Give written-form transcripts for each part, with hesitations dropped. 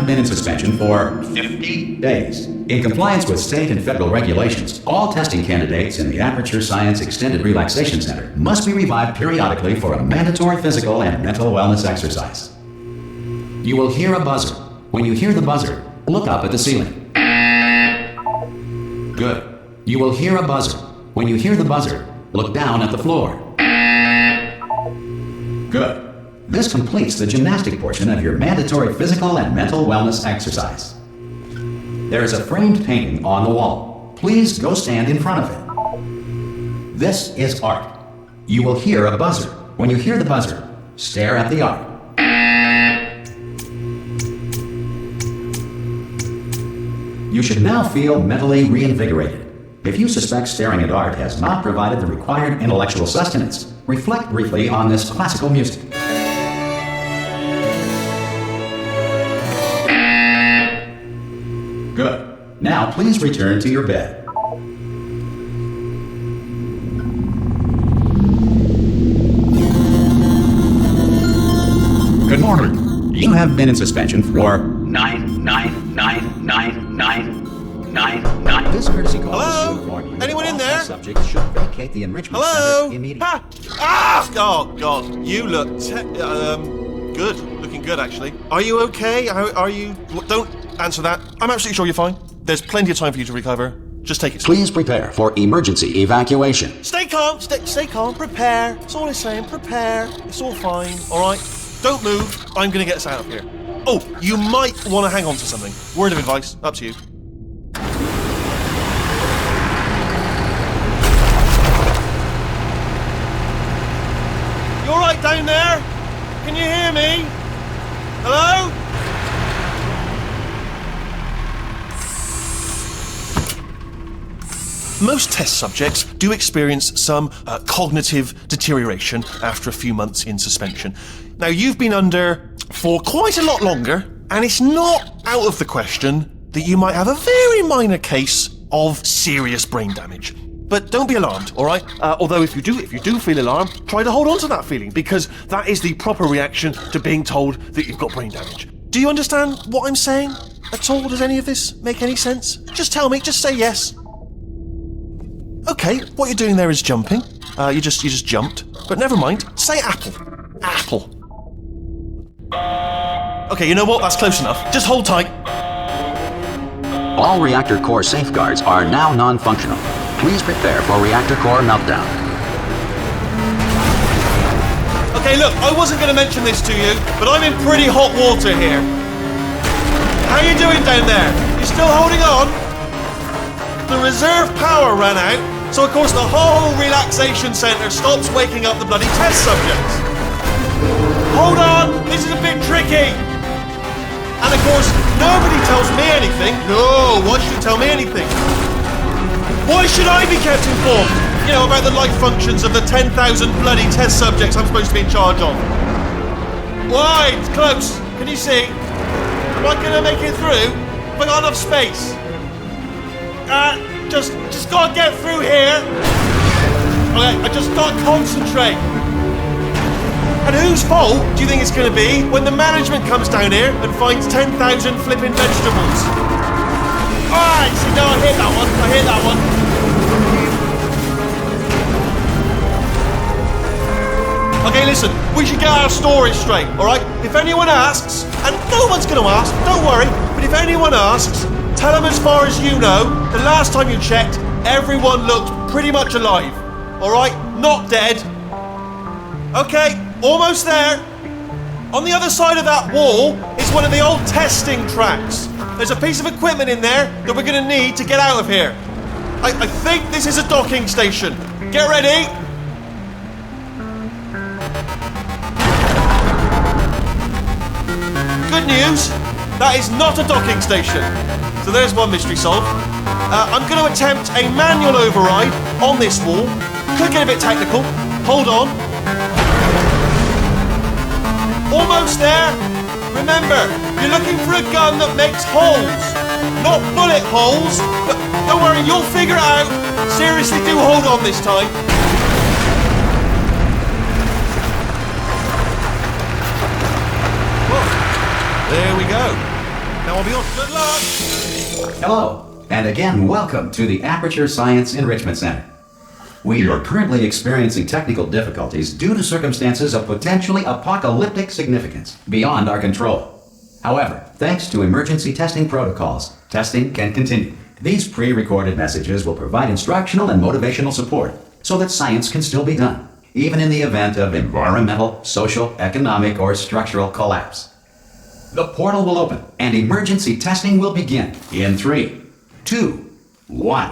have been in suspension for 50 days. In compliance with state and federal regulations, all testing candidates in the Aperture Science Extended Relaxation Center must be revived periodically for a mandatory physical and mental wellness exercise. You will hear a buzzer. When you hear the buzzer, look up at the ceiling. Good. You will hear a buzzer. When you hear the buzzer, look down at the floor. Good. This completes the gymnastic portion of your mandatory physical and mental wellness exercise. There is a framed painting on the wall. Please go stand in front of it. This is art. You will hear a buzzer. When you hear the buzzer, stare at the art. You should now feel mentally reinvigorated. If you suspect staring at art has not provided the required intellectual sustenance, reflect briefly on this classical music. Good. Now please return to your bed. Good morning. You have been in suspension for 9999999. This courtesy call is to warn you. Anyone in there? Subjects should vacate the enrichment Hello? center immediately. Oh God! You look good. Looking good, actually. Are you okay? Are you? Don't answer that. I'm absolutely sure you're fine. There's plenty of time for you to recover. Just take it. Please prepare for emergency evacuation. Stay calm. Stay calm. Prepare. That's all I'm saying. Prepare. It's all fine. All right. Don't move. I'm gonna get us out of here. Oh, you might want to hang on to something. Word of advice. Up to you. You all right down there? Can you hear me? Hello? Most test subjects do experience some cognitive deterioration after a few months in suspension. Now, you've been under for quite a lot longer, and it's not out of the question that you might have a very minor case of serious brain damage. But don't be alarmed, all right? Although if you do feel alarmed, try to hold on to that feeling, because that is the proper reaction to being told that you've got brain damage. Do you understand what I'm saying at all? Does any of this make any sense? Just tell me, just say yes. Okay, what you're doing there is jumping. You just jumped. But never mind, say apple. Apple. Okay, you know what? That's close enough. Just hold tight. All reactor core safeguards are now non-functional. Please prepare for reactor core meltdown. Okay, look, I wasn't going to mention this to you, but I'm in pretty hot water here. How you doing down there? You still holding on? The reserve power ran out, so of course the whole relaxation centre stops waking up the bloody test subjects. Hold on, this is a bit tricky. And of course, nobody tells me anything. No, why should you tell me anything? Why should I be kept informed? You know, about the life functions of the 10,000 bloody test subjects I'm supposed to be in charge of. Why? It's close. Can you see? Am I gonna make it through? Have I got enough space? Just gotta get through here. Okay, I just gotta concentrate. And whose fault do you think it's gonna be when the management comes down here and finds 10,000 flipping vegetables? Alright, see, no, I hear that one. Okay, listen, we should get our story straight, alright? If anyone asks, and no one's gonna ask, don't worry, but if anyone asks, tell them as far as you know, the last time you checked, everyone looked pretty much alive. Alright? Not dead. Okay, almost there. On the other side of that wall is one of the old testing tracks. There's a piece of equipment in there that we're gonna need to get out of here. I think this is a docking station. Get ready. Good news, that is not a docking station. So there's one mystery solved. I'm going to attempt a manual override on this wall. Could get a bit technical. Hold on. Almost there. Remember, you're looking for a gun that makes holes, not bullet holes. But don't worry, you'll figure it out. Seriously, do hold on this time. Whoa. There we go. I'll be on. Good luck! Hello, and again, welcome to the Aperture Science Enrichment Center. We are currently experiencing technical difficulties due to circumstances of potentially apocalyptic significance beyond our control. However, thanks to emergency testing protocols, testing can continue. These pre-recorded messages will provide instructional and motivational support so that science can still be done, even in the event of environmental, social, economic, or structural collapse. The portal will open and emergency testing will begin in 3, 2, 1.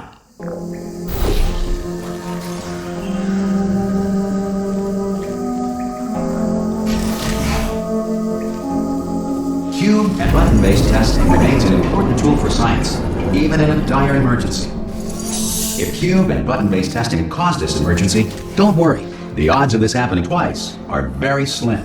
Cube and button-based testing remains an important tool for science, even in a dire emergency. If cube and button-based testing caused this emergency, don't worry. The odds of this happening twice are very slim.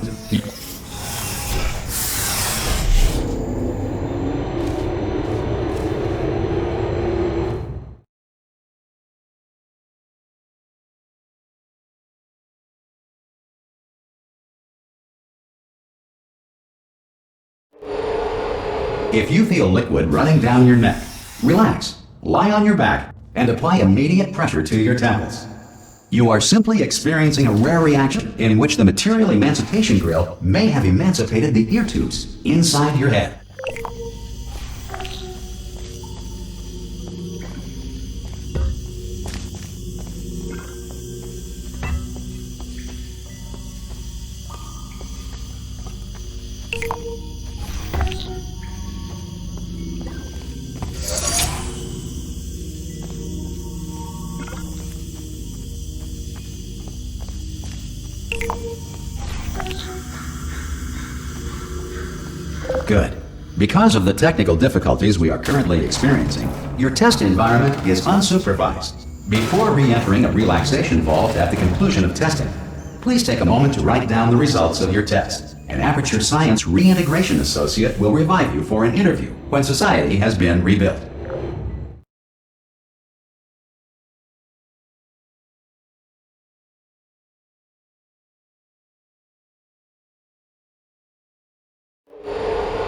If you feel liquid running down your neck, relax, lie on your back, and apply immediate pressure to your temples. You are simply experiencing a rare reaction in which the material emancipation grill may have emancipated the ear tubes inside your head. Good. Because of the technical difficulties we are currently experiencing, your test environment is unsupervised. Before re-entering a relaxation vault at the conclusion of testing, please take a moment to write down the results of your test. An Aperture Science Reintegration Associate will revive you for an interview when society has been rebuilt.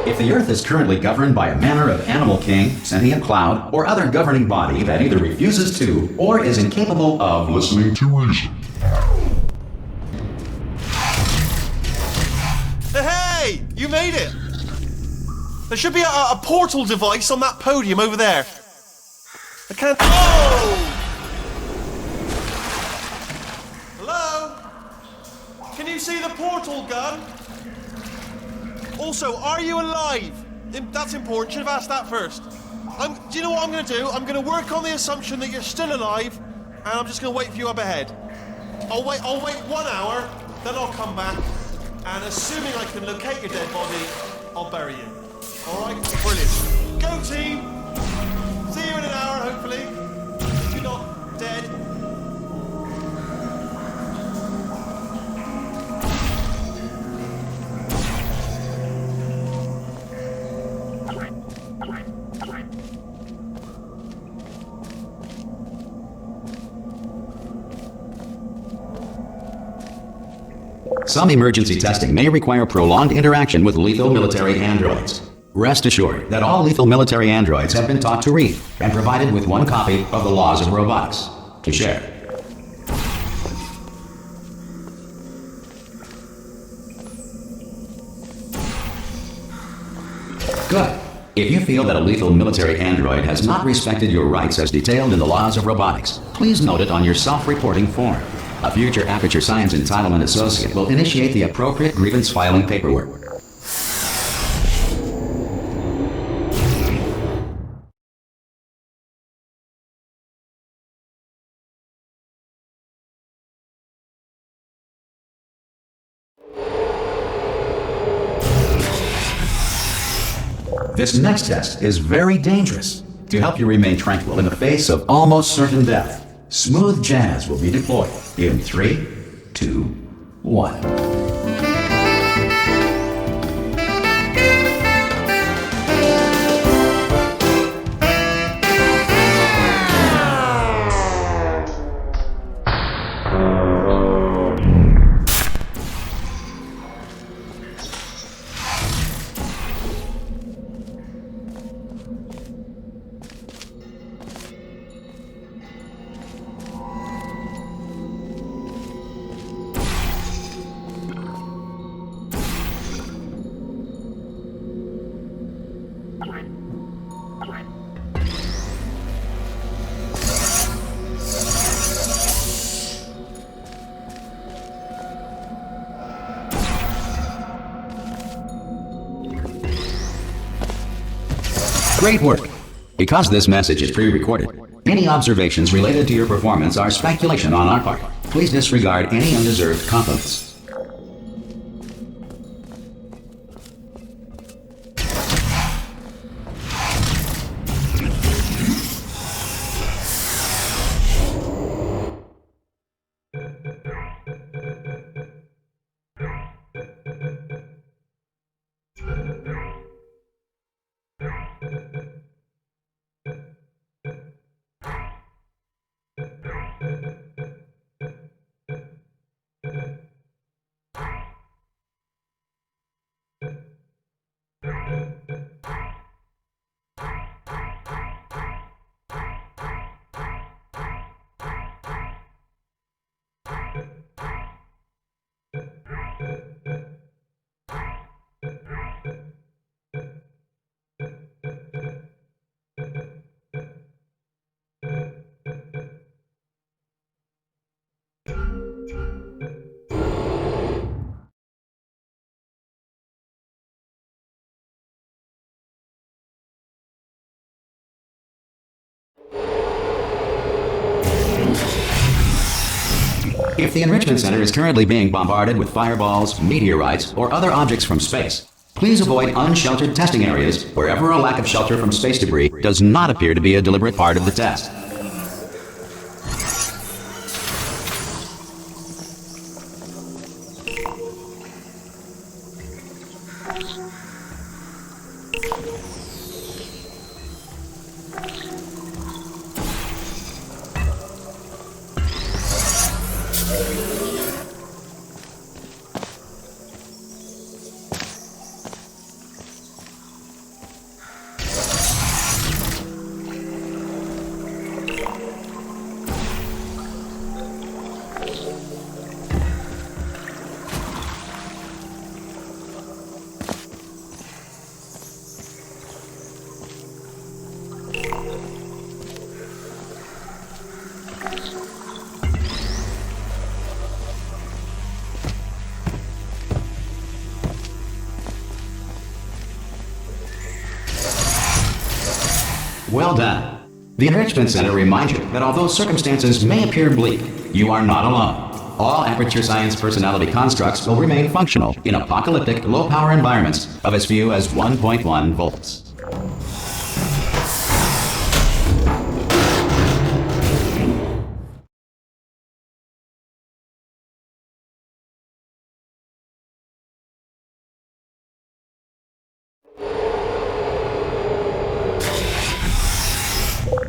If the Earth is currently governed by a manner of animal king, sentient cloud, or other governing body that either refuses to or is incapable of listening to reason. Hey! You made it! There should be a portal device on that podium over there. I can't... Oh! Hello? Can you see the portal gun? Also, are you alive? That's important. Should have asked that first. Do you know what I'm going to do? I'm going to work on the assumption that you're still alive, and I'm just going to wait for you up ahead. I'll wait 1 hour, then I'll come back, and assuming I can locate your dead body, I'll bury you. All right? Brilliant. Go, team. See you in an hour, hopefully. If you're not dead. Some emergency testing may require prolonged interaction with lethal military androids. Rest assured that all lethal military androids have been taught to read and provided with one copy of the laws of robotics to share. Good. If you feel that a lethal military android has not respected your rights as detailed in the laws of robotics, please note it on your self-reporting form. A future Aperture Science Entitlement Associate will initiate the appropriate grievance filing paperwork. This next test is very dangerous. To help you remain tranquil in the face of almost certain death, smooth jazz will be deployed in 3, 2, 1. Great work! Because this message is pre-recorded, any observations related to your performance are speculation on our part. Please disregard any undeserved compliments. If the Enrichment Center is currently being bombarded with fireballs, meteorites, or other objects from space, please avoid unsheltered testing areas wherever a lack of shelter from space debris does not appear to be a deliberate part of the test. Well done. The Enrichment Center reminds you that although circumstances may appear bleak, you are not alone. All Aperture Science personality constructs will remain functional in apocalyptic, low-power environments of as few as 1.1 volts.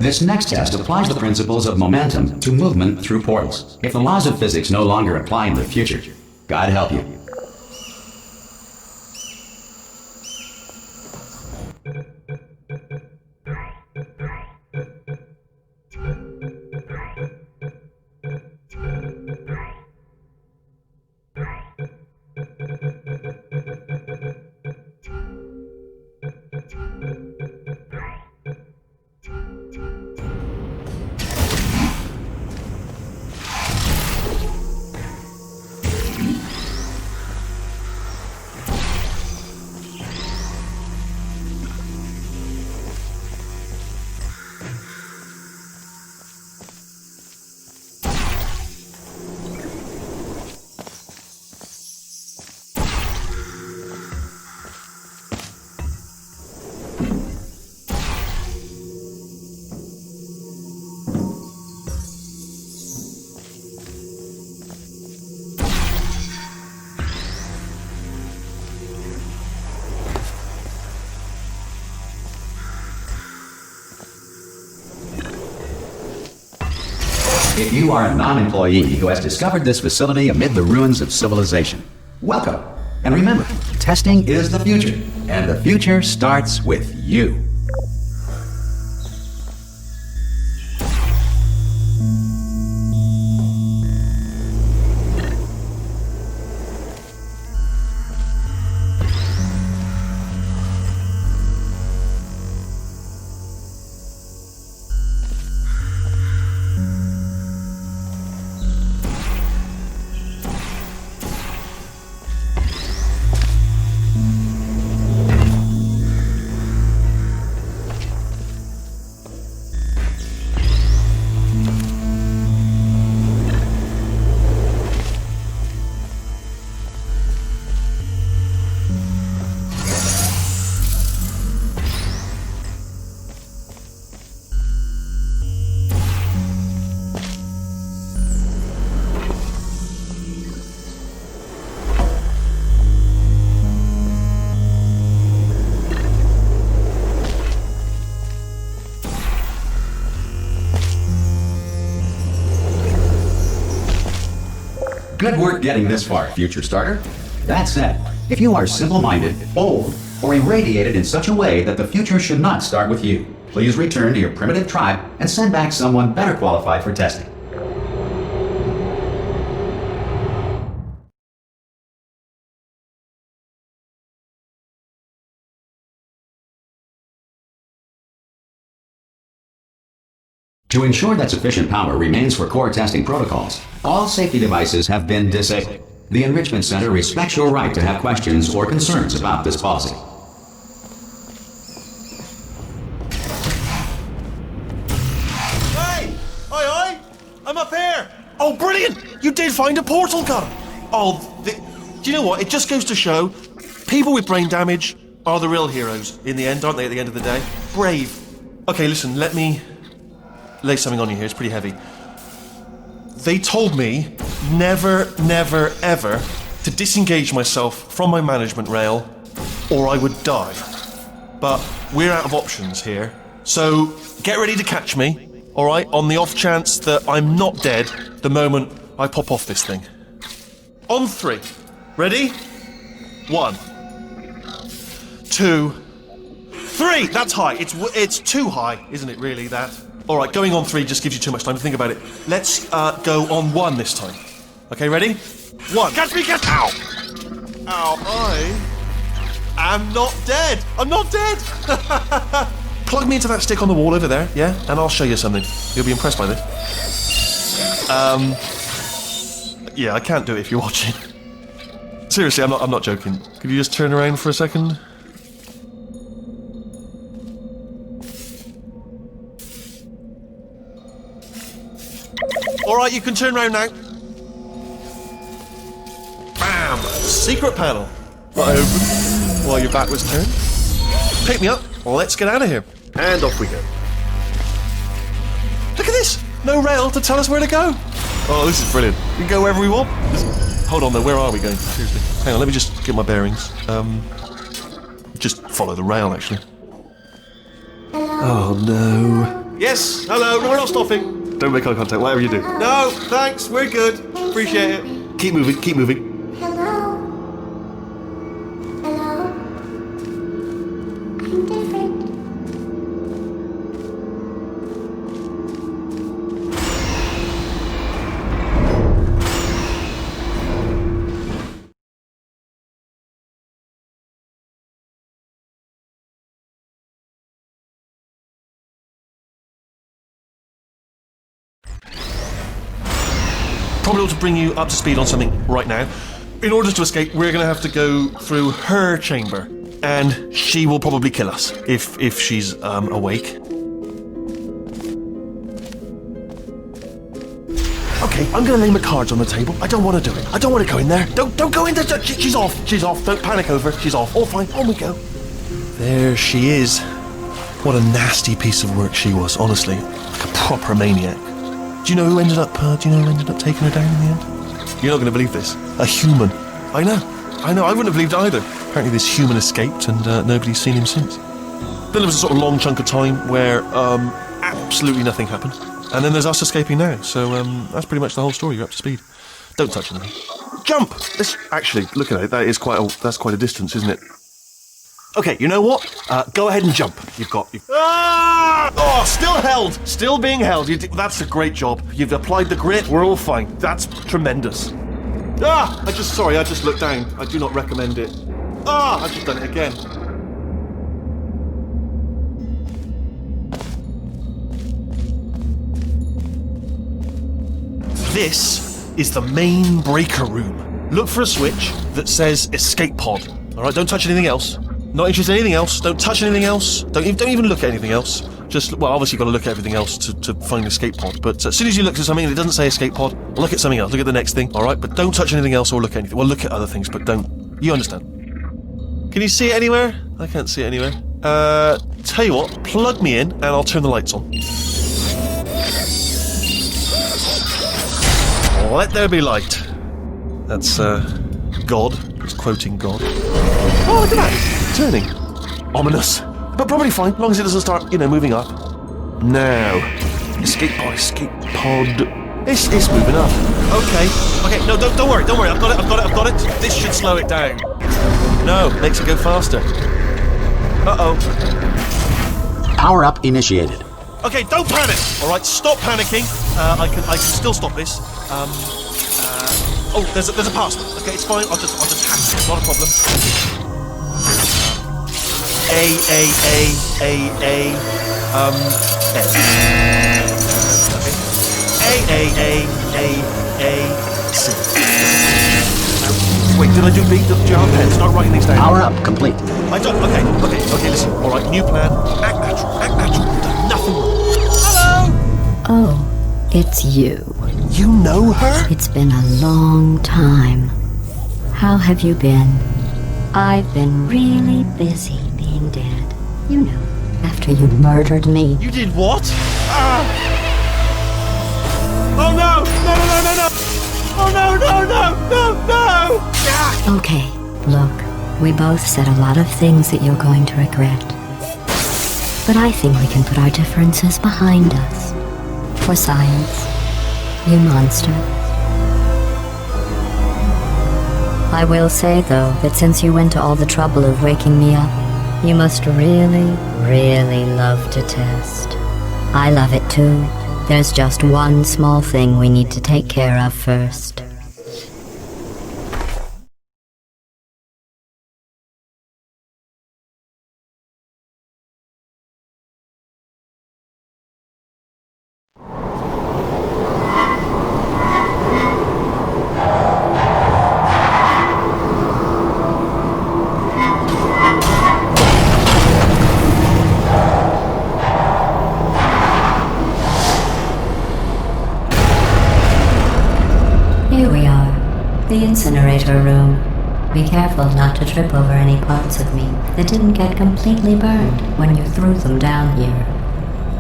This next test applies the principles of momentum to movement through portals. If the laws of physics no longer apply in the future, God help you. If you are a non-employee who has discovered this facility amid the ruins of civilization, welcome. And remember, testing is the future, and the future starts with you. Good work getting this far, future starter. That said, if you are simple-minded, bold, or irradiated in such a way that the future should not start with you, please return to your primitive tribe and send back someone better qualified for testing. To ensure that sufficient power remains for core testing protocols, all safety devices have been disabled. The Enrichment Center respects your right to have questions or concerns about this policy. Hey! Oi! I'm up here! Oh, brilliant! You did find a portal gun! Oh, do you know what? It just goes to show, people with brain damage are the real heroes in the end, aren't they, at the end of the day? Brave. Okay, listen, let me lay something on you here. It's pretty heavy. They told me never, never, ever to disengage myself from my management rail or I would die. But we're out of options here. So get ready to catch me, alright, on the off chance that I'm not dead the moment I pop off this thing. On 3. Ready? 1, 2, 3! That's high. It's too high, isn't it, really, that? Alright, going on 3 just gives you too much time to think about it. Let's go on 1 this time. Okay, ready? 1. Catch me, catch! Ow! Ow, I am not dead! I'm not dead! Plug me into that stick on the wall over there, yeah? And I'll show you something. You'll be impressed by this. Yeah, I can't do it if you're watching. Seriously, I'm not joking. Could you just turn around for a second? Alright, you can turn around now. Bam! Secret panel. I open while your back was turned. Pick me up. Let's get out of here. And off we go. Look at this! No rail to tell us where to go. Oh, this is brilliant. We can go wherever we want. Hold on though, where are we going? Seriously. Hang on, let me just get my bearings. Just follow the rail, actually. Oh no. Yes, hello, no, we're not stopping. Don't make eye contact, whatever you do. No, thanks, we're good. Appreciate it. Keep moving, keep moving. Hello. Hello. I'm different. Probably ought to bring you up to speed on something right now. In order to escape, we're going to have to go through her chamber, and she will probably kill us if she's awake. Okay, I'm going to lay my cards on the table. I don't want to do it. I don't want to go in there. Don't go in there. She's off. She's off. Don't panic over. She's off. All fine. On we go. There she is. What a nasty piece of work she was. Honestly, like a proper maniac. Do you know who ended up taking her down in the end? You're not going to believe this. A human. I know. I wouldn't have believed it either. Apparently this human escaped and nobody's seen him since. Then there was a sort of long chunk of time where absolutely nothing happened. And then there's us escaping now. So that's pretty much the whole story. You're up to speed. Don't touch anything. Jump! Actually, look at it. That's quite a distance, isn't it? Okay, you know what? Go ahead and jump. Ah! Oh, still held. Still being held. That's a great job. You've applied the grit. We're all fine. That's tremendous. Ah! I just looked down. I do not recommend it. Ah! I've just done it again. This is the main breaker room. Look for a switch that says escape pod. Alright, don't touch anything else. Not interested in anything else. Don't touch anything else. Don't even look at anything else. Just, well, obviously you've got to look at everything else to find the escape pod. But as soon as you look at something and it doesn't say escape pod, look at something else. Look at the next thing, all right? But don't touch anything else or look at anything. Well, look at other things, but don't. You understand? Can you see it anywhere? I can't see it anywhere. Tell you what, plug me in and I'll turn the lights on. Let there be light. That's, God. It's quoting God. Oh, look at that. Turning. Ominous. But probably fine, as long as it doesn't start, moving up. Now. Escape pod. It's moving up. Okay, no, don't worry, I've got it. This should slow it down. No, makes it go faster. Uh-oh. Power up initiated. Okay, don't panic! Alright, stop panicking. I can still stop this. Oh, there's a password. Okay, it's fine, I'll just hack it, not a problem. C. Wait, did I do B? Do you have a pen? Start writing these down. Power up complete. I don't. Okay, listen. Alright, new plan. Act natural. You've done nothing wrong. Hello! Oh, it's you. You know her? It's been a long time. How have you been? I've been really busy being dead. You know, after you murdered me. You did what? Oh no! No! Oh no! Ah! Okay, look, we both said a lot of things that you're going to regret. But I think we can put our differences behind us. For science, you monster. I will say, though, that since you went to all the trouble of waking me up, you must really, really love to test. I love it too. There's just one small thing we need to take care of first. Here we are, the incinerator room. Be careful not to trip over any parts of me that didn't get completely burned when you threw them down here.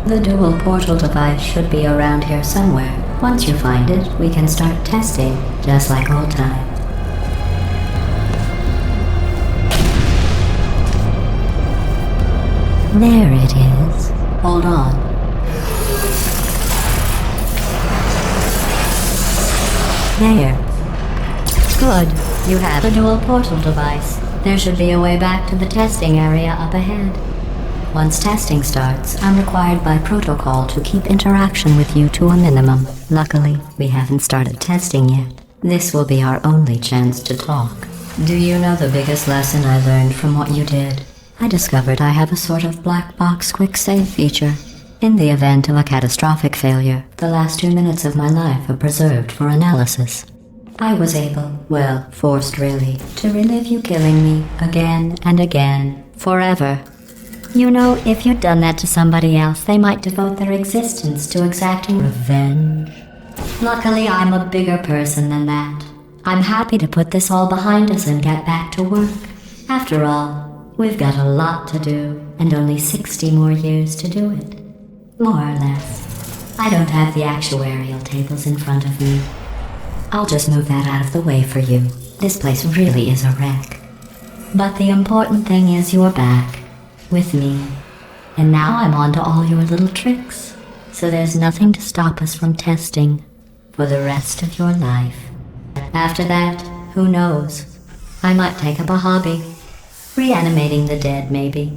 The dual portal device should be around here somewhere. Once you find it, we can start testing, just like old times. There it is. Hold on. There. Good. You have a dual portal device. There should be a way back to the testing area up ahead. Once testing starts, I'm required by protocol to keep interaction with you to a minimum. Luckily, we haven't started testing yet. This will be our only chance to talk. Do you know the biggest lesson I learned from what you did? I discovered I have a sort of black box quick save feature. In the event of a catastrophic failure, the last 2 minutes of my life are preserved for analysis. I was able, well, forced really, to relive you killing me again and again, forever. You know, if you'd done that to somebody else, they might devote their existence to exacting revenge. Luckily, I'm a bigger person than that. I'm happy to put this all behind us and get back to work. After all, we've got a lot to do, and only 60 more years to do it. More or less. I don't have the actuarial tables in front of me. I'll just move that out of the way for you. This place really is a wreck. But the important thing is you're back. With me. And now I'm on to all your little tricks. So there's nothing to stop us from testing. For the rest of your life. After that, who knows? I might take up a hobby. Reanimating the dead, maybe.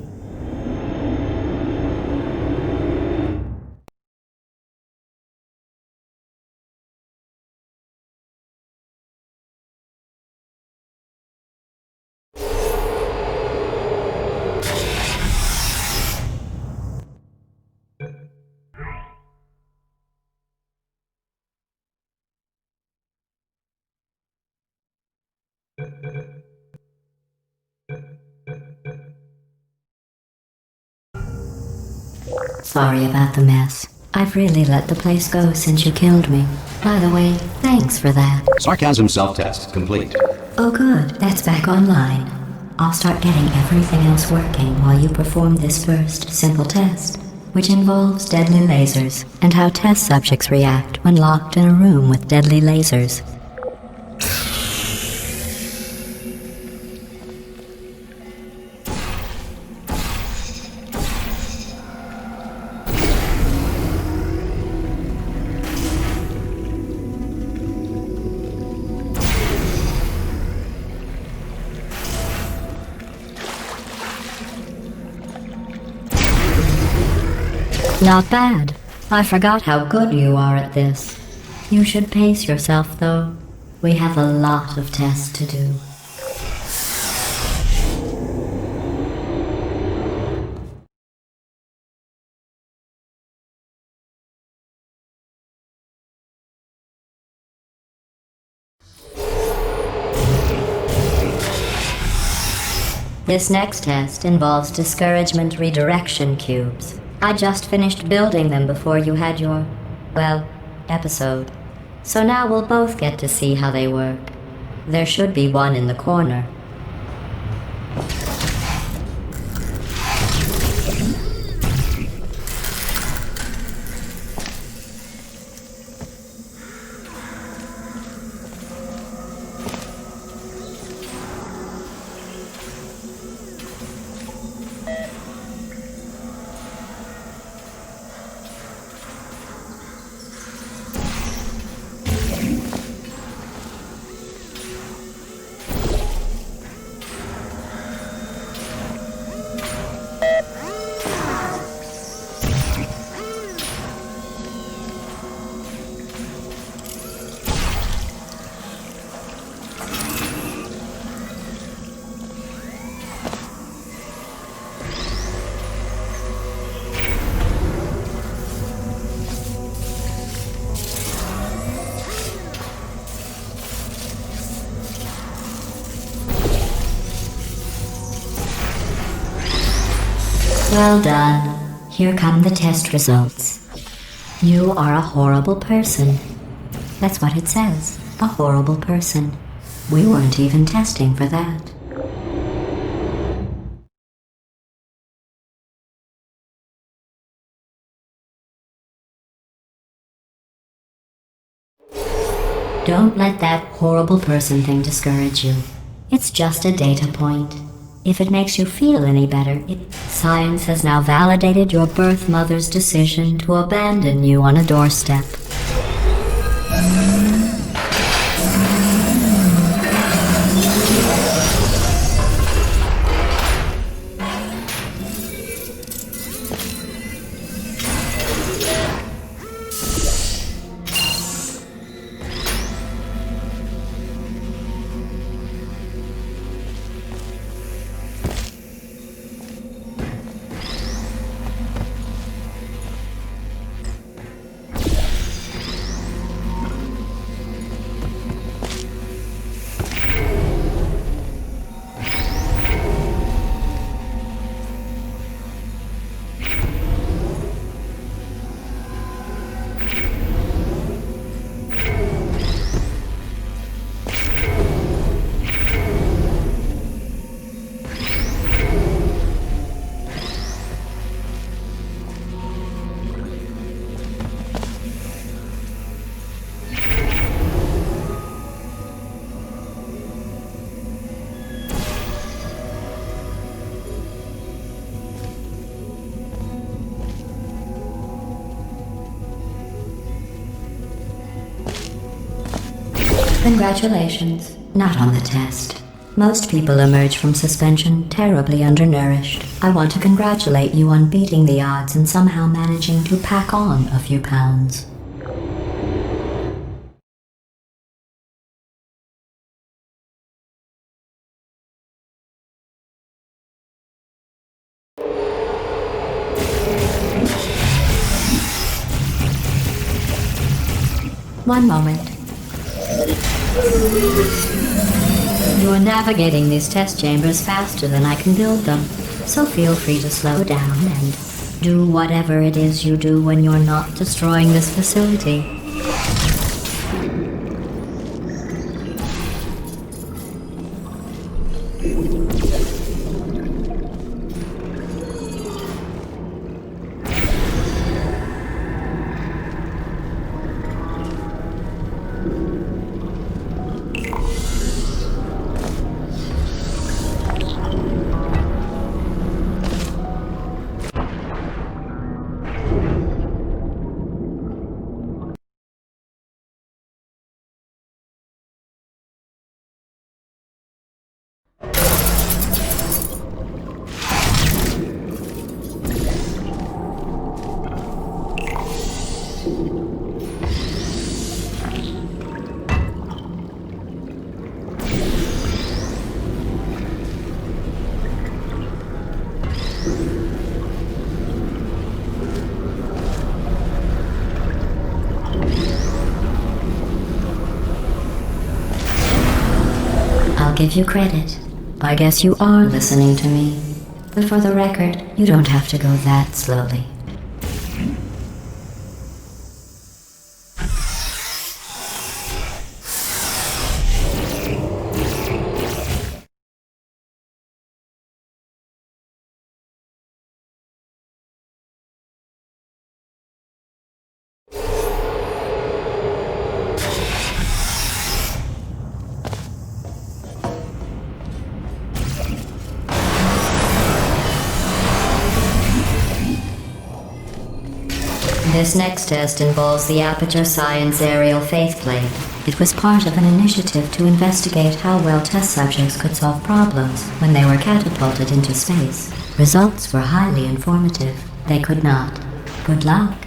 Sorry about the mess. I've really let the place go since you killed me. By the way, thanks for that. Sarcasm self-test complete. Oh good, that's back online. I'll start getting everything else working while you perform this first simple test, which involves deadly lasers and how test subjects react when locked in a room with deadly lasers. Not bad. I forgot how good you are at this. You should pace yourself, though. We have a lot of tests to do. This next test involves discouragement redirection cubes. I just finished building them before you had your, well, episode. So now we'll both get to see how they work. There should be one in the corner. Well done. Here come the test results. You are a horrible person. That's what it says. A horrible person. We weren't even testing for that. Don't let that horrible person thing discourage you. It's just a data point. If it makes you feel any better, science has now validated your birth mother's decision to abandon you on a doorstep. Congratulations. Not on the test. Most people emerge from suspension terribly undernourished. I want to congratulate you on beating the odds and somehow managing to pack on a few pounds. One moment. You're navigating these test chambers faster than I can build them, so feel free to slow down and do whatever it is you do when you're not destroying this facility. give you credit. I guess you are listening to me. But for the record, you don't have to go that slowly. This next test involves the Aperture Science Aerial Faceplate. It was part of an initiative to investigate how well test subjects could solve problems when they were catapulted into space. Results were highly informative. They could not. Good luck.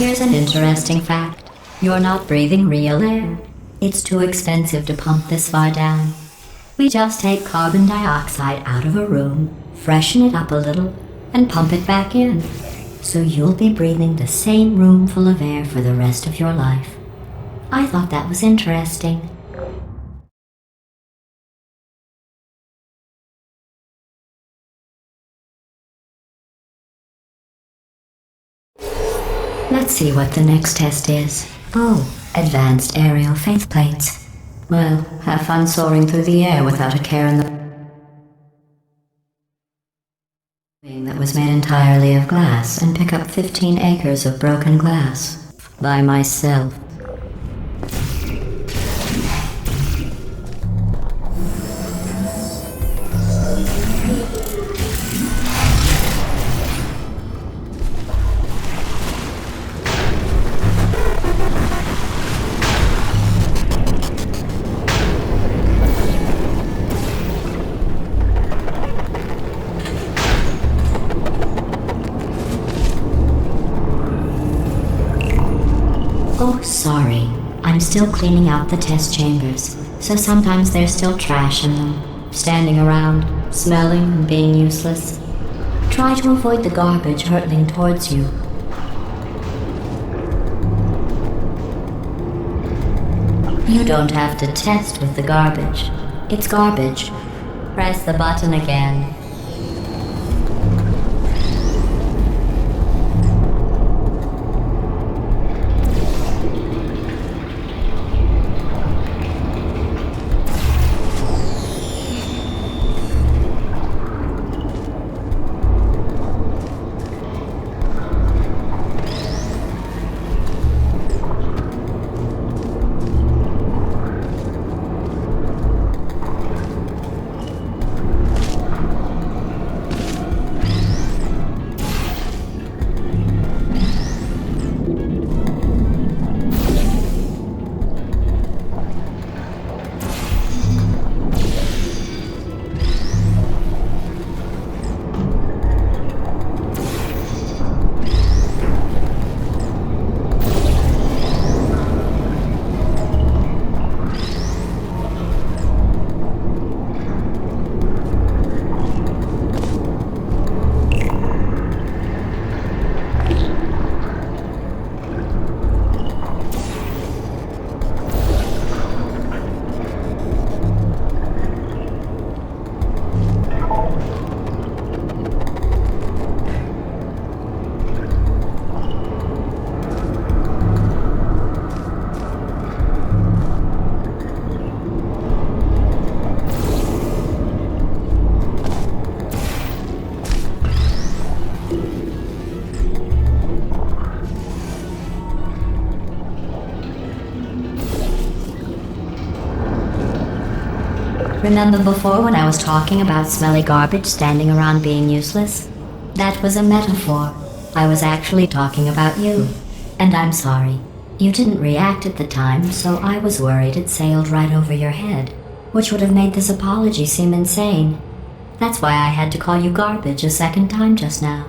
Here's an interesting fact. You're not breathing real air. It's too expensive to pump this far down. We just take carbon dioxide out of a room, freshen it up a little, and pump it back in. So you'll be breathing the same room full of air for the rest of your life. I thought that was interesting. Let's see what the next test is. Oh, advanced aerial faceplates. Well, have fun soaring through the air without a care in the wing that was made entirely of glass and pick up 15 acres of broken glass. By myself. Oh, sorry. I'm still cleaning out the test chambers, so sometimes there's still trash in them, standing around, smelling and being useless. Try to avoid the garbage hurtling towards you. You don't have to test with the garbage. It's garbage. Press the button again. Remember before when I was talking about smelly garbage standing around being useless? That was a metaphor. I was actually talking about you. And I'm sorry. You didn't react at the time, so I was worried it sailed right over your head. which would have made this apology seem insane. That's why I had to call you garbage a second time just now.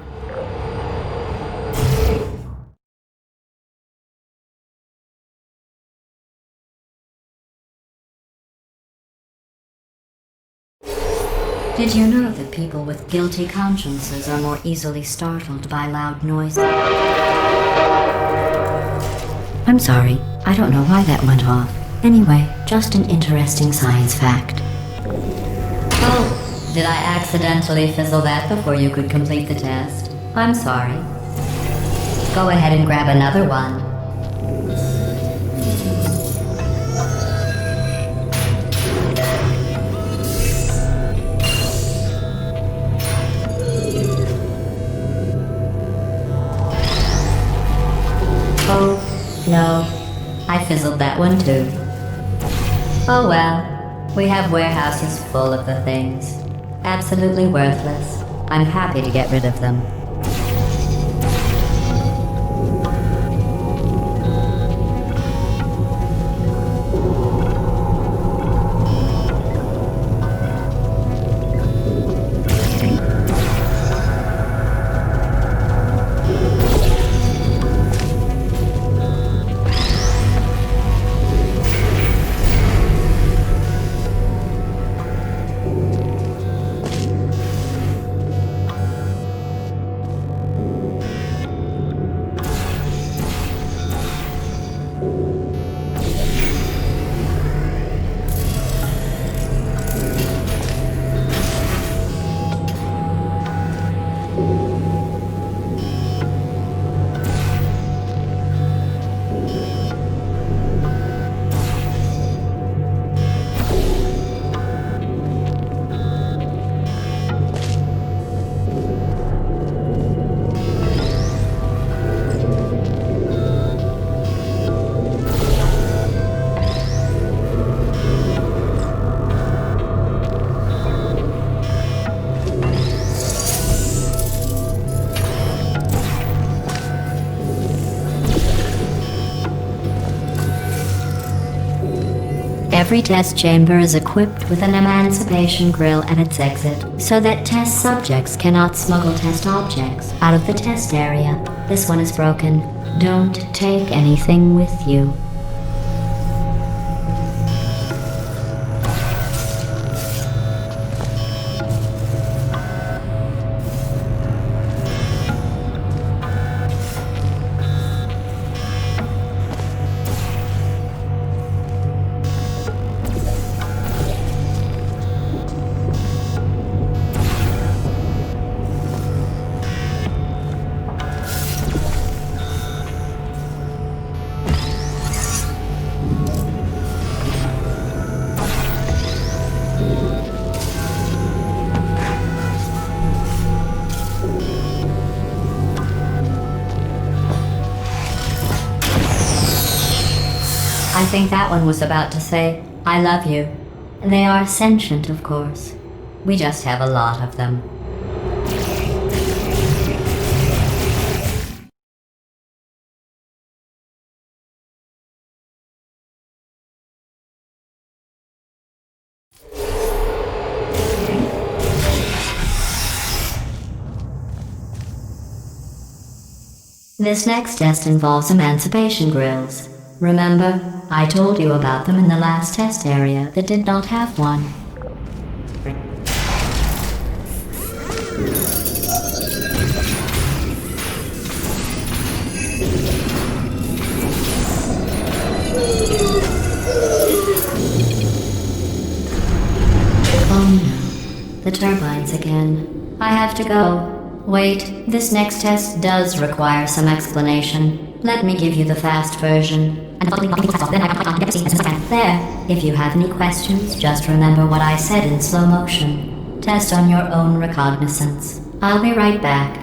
Did you know that people with guilty consciences are more easily startled by loud noises? I'm sorry, I don't know why that went off. Anyway, just an interesting science fact. Oh, did I accidentally fizzle that before you could complete the test? I'm sorry. Go ahead and grab another one. Oh, no. I fizzled that one too. Oh well. We have warehouses full of the things. Absolutely worthless. I'm happy to get rid of them. Every test chamber is equipped with an emancipation grill at its exit, so that test subjects cannot smuggle test objects out of the test area. This one is broken. Don't take anything with you. I think that one was about to say, I love you. They are sentient, of course. We just have a lot of them. This next test involves emancipation grills. Remember, I told you about them in the last test area that did not have one. Oh no, the turbines again. I have to go. Wait, this next test does require some explanation. Let me give you the fast version. There, if you have any questions, just remember what I said in slow motion. Test on your own recognizance. I'll be right back.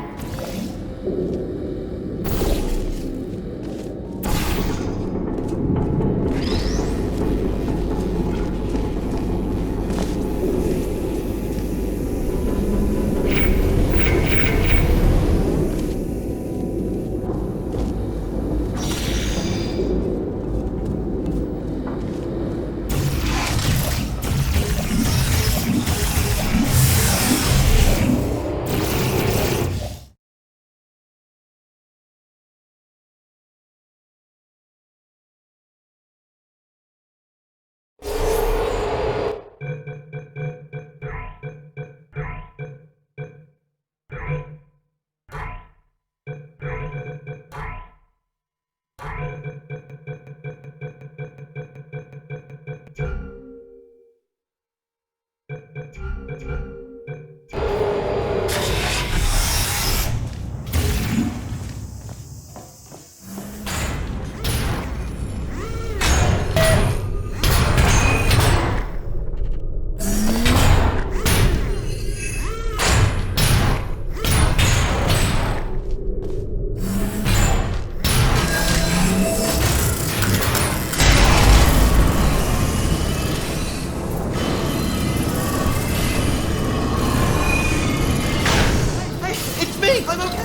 I'm okay.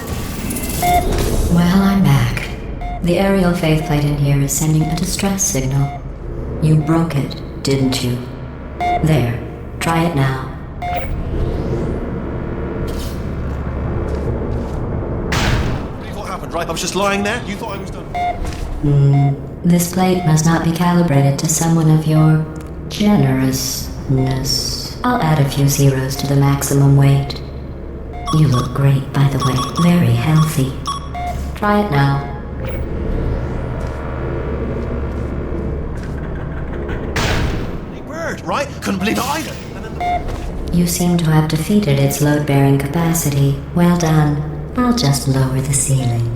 Well, I'm back. The aerial faceplate in here is sending a distress signal. You broke it, didn't you? There. Try it now. What happened, right? I was just lying there. You thought I was done. This plate must not be calibrated to someone of your generousness. I'll add a few zeros to the maximum weight. You look great, by the way. Very healthy. Try it now. Bird, right? Couldn't believe it either. And then You seem to have defeated its load-bearing capacity. Well done. I'll just lower the ceiling.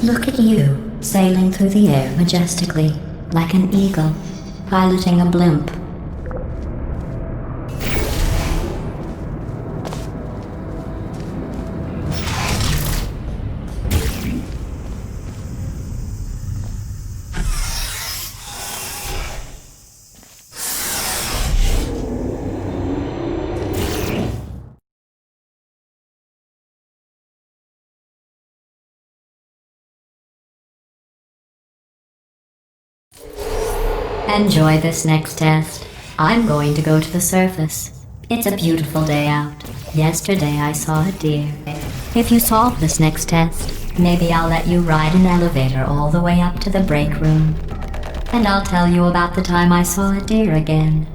Look at you, sailing through the air majestically, like an eagle, piloting a blimp. Enjoy this next test. I'm going to go to the surface. It's a beautiful day out. Yesterday I saw a deer. If you solve this next test, maybe I'll let you ride an elevator all the way up to the break room. And I'll tell you about the time I saw a deer again.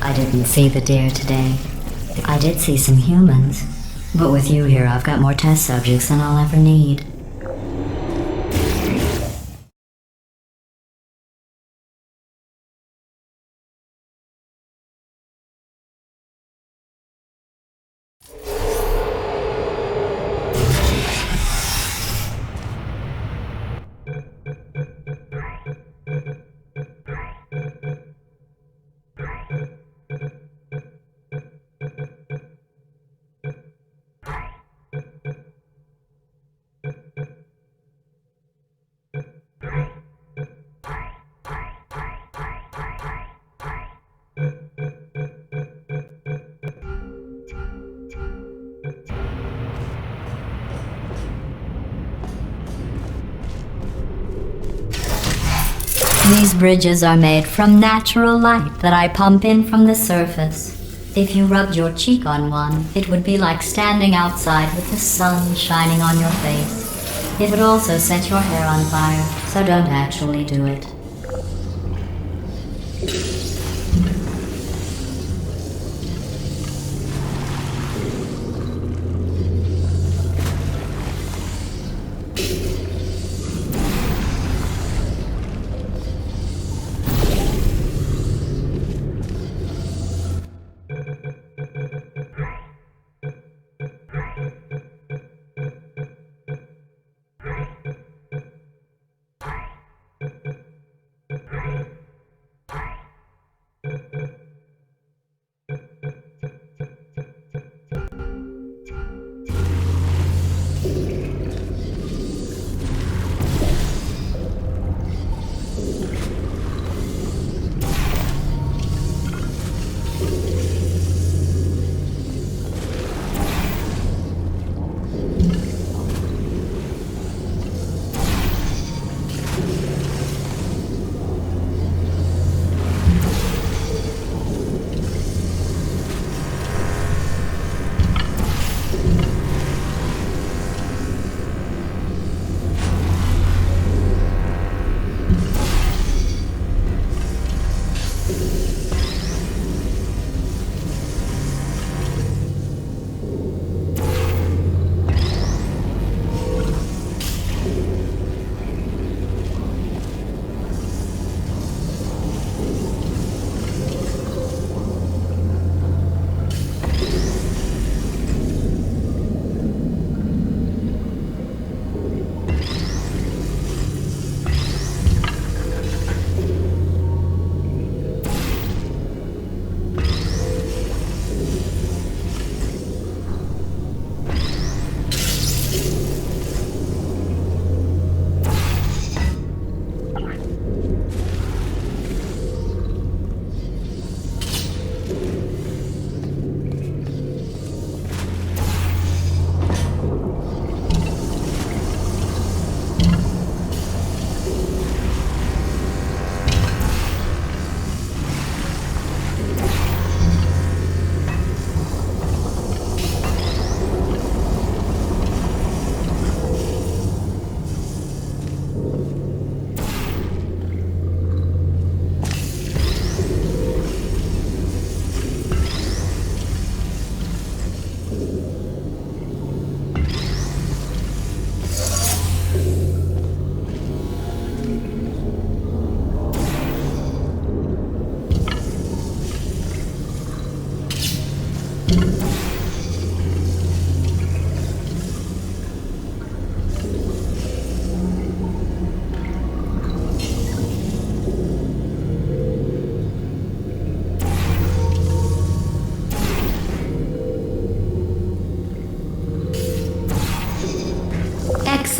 I didn't see the deer today. I did see some humans. But with you here, I've got more test subjects than I'll ever need. These bridges are made from natural light that I pump in from the surface. If you rubbed your cheek on one, it would be like standing outside with the sun shining on your face. It would also set your hair on fire, so don't actually do it.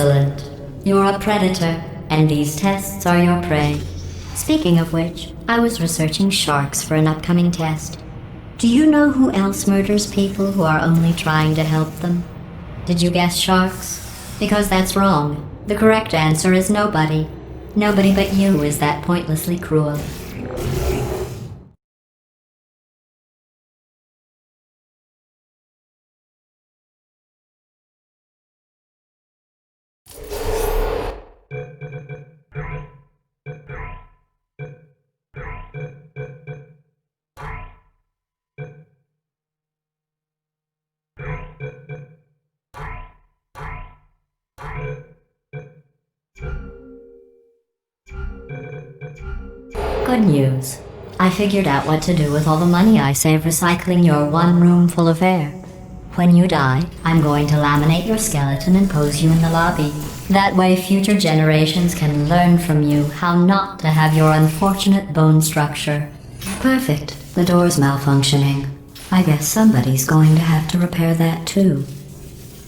Excellent. You're a predator, and these tests are your prey. Speaking of which, I was researching sharks for an upcoming test. Do you know who else murders people who are only trying to help them? Did you guess sharks? Because that's wrong. The correct answer is nobody. Nobody but you is that pointlessly cruel. Good news. I figured out what to do with all the money I save recycling your one room full of air. When you die, I'm going to laminate your skeleton and pose you in the lobby. That way future generations can learn from you how not to have your unfortunate bone structure. Perfect. The door's malfunctioning. I guess somebody's going to have to repair that too.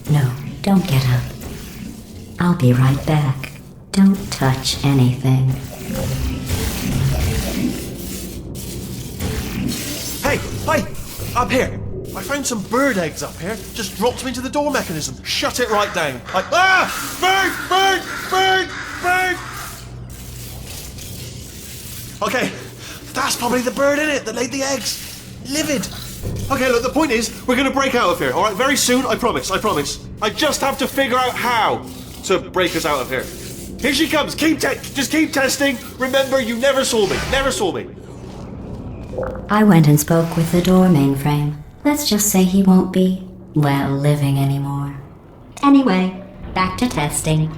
No, don't get up. I'll be right back. Don't touch anything. Hey, up here. I found some bird eggs up here. Just dropped them into the door mechanism. Shut it right down. Bird! Okay, that's probably the bird in it that laid the eggs. Livid. Okay, look, the point is, we're gonna break out of here, alright? Very soon, I promise. I just have to figure out how to break us out of here. Here she comes. Just keep testing. Remember, you never saw me. I went and spoke with the door mainframe. Let's just say he won't be, well, living anymore. Anyway, back to testing.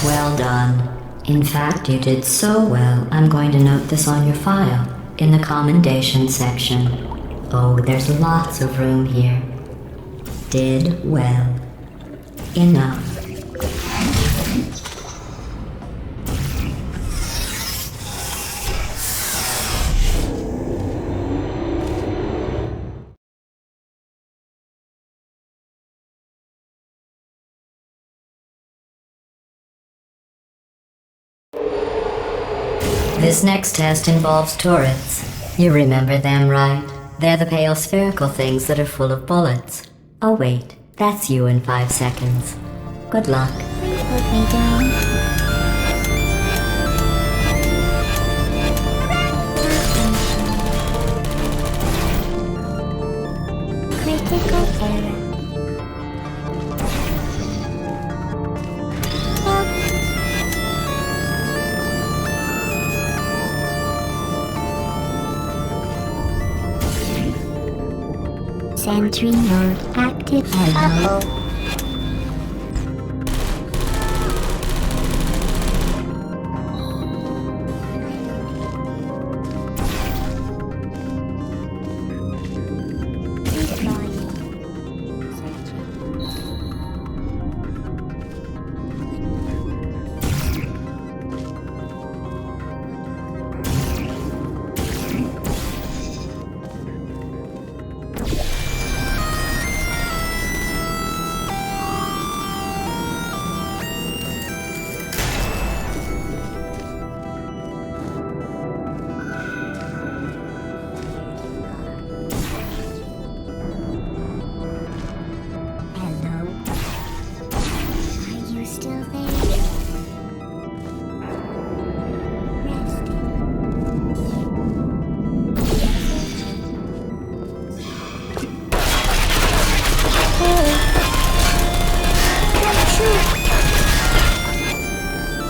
Well done. In fact, you did so well, I'm going to note this on your file, in the commendation section. Oh, there's lots of room here. Did well. Enough. This next test involves turrets. You remember them, right? They're the pale spherical things that are full of bullets. Oh wait, that's you in 5 seconds. Good luck. Put me down. Critical error. Sentry mode active. Uh-oh.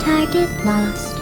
Target lost.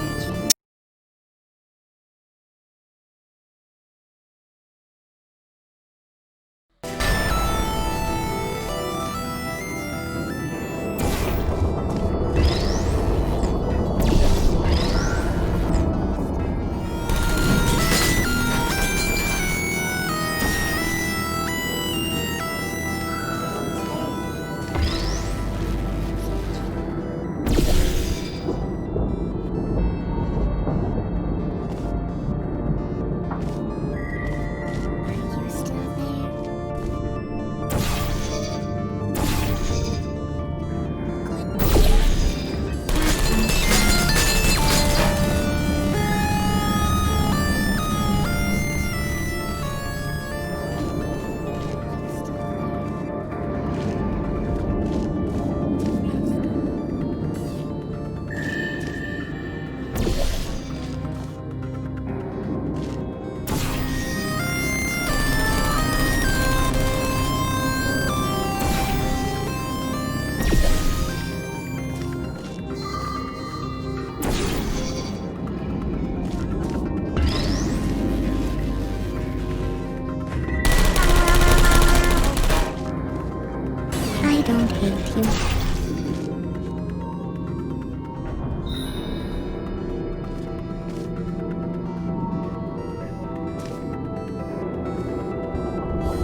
don't hate you.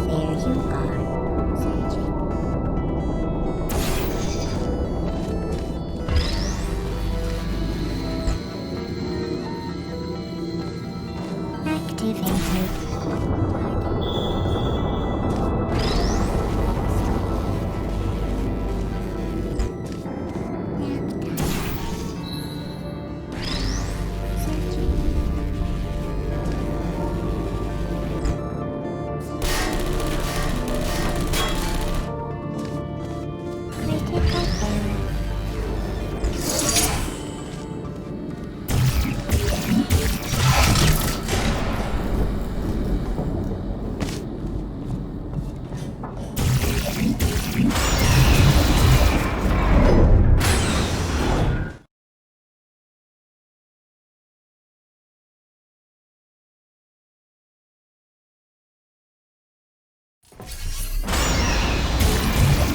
There you are. Searching. Activated.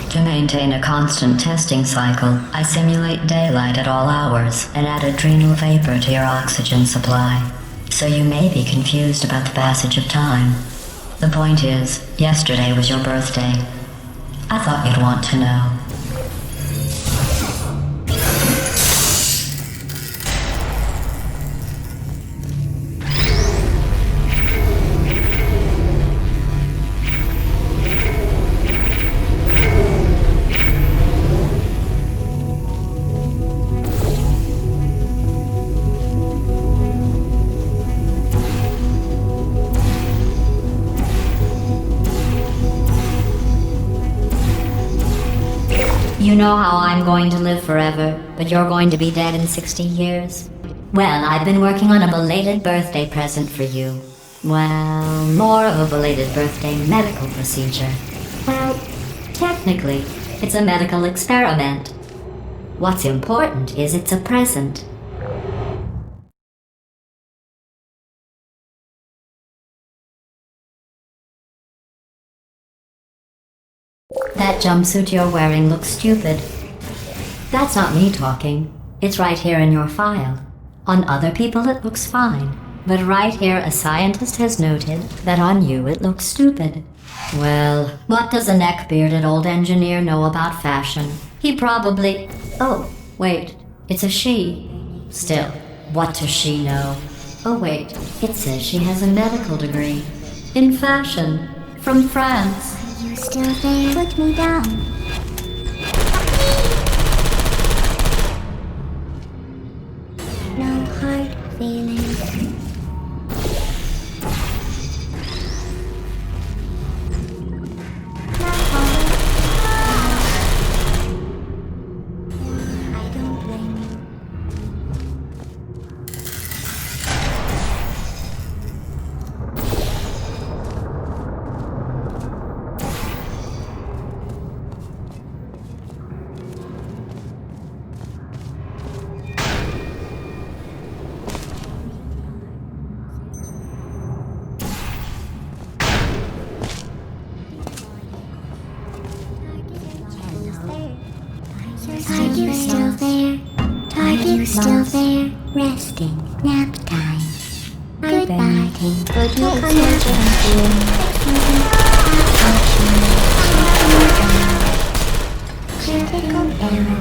To maintain a constant testing cycle, I simulate daylight at all hours and add adrenal vapor to your oxygen supply. So you may be confused about the passage of time. The point is, yesterday was your birthday. I thought you'd want to know. You know how I'm going to live forever, but you're going to be dead in 60 years? Well, I've been working on a belated birthday present for you. Well, more of a belated birthday medical procedure. Well, technically, it's a medical experiment. What's important is it's a present. That jumpsuit you're wearing looks stupid. That's not me talking. It's right here in your file. On other people it looks fine. But right here a scientist has noted that on you it looks stupid. Well, what does a neck-bearded old engineer know about fashion? He probably... Oh, wait. It's a she. Still, what does she know? Oh wait, it says she has a medical degree. In fashion. From France. You still there? Put me down. No hard feelings. I don't blame you. Are you still there? Are you still there? Resting. Nap time. Goodbye. Good critical error.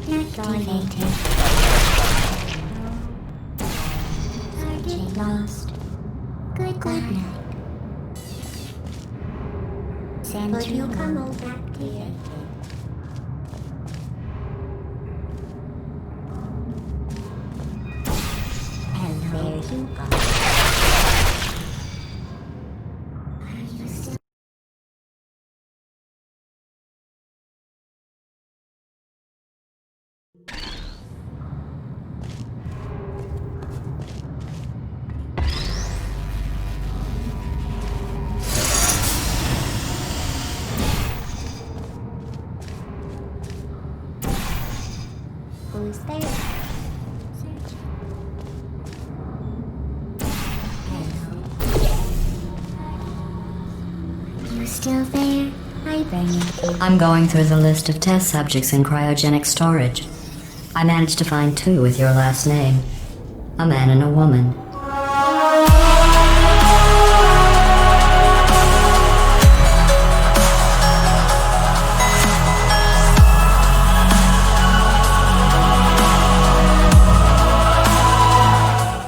Activated. Searching lost. Good night. But you come all back to you. And there you go. Are you still? Who's there? Search. still there? I bring it. I'm going through the list of test subjects in cryogenic storage. I managed to find 2 with your last name. A man and a woman.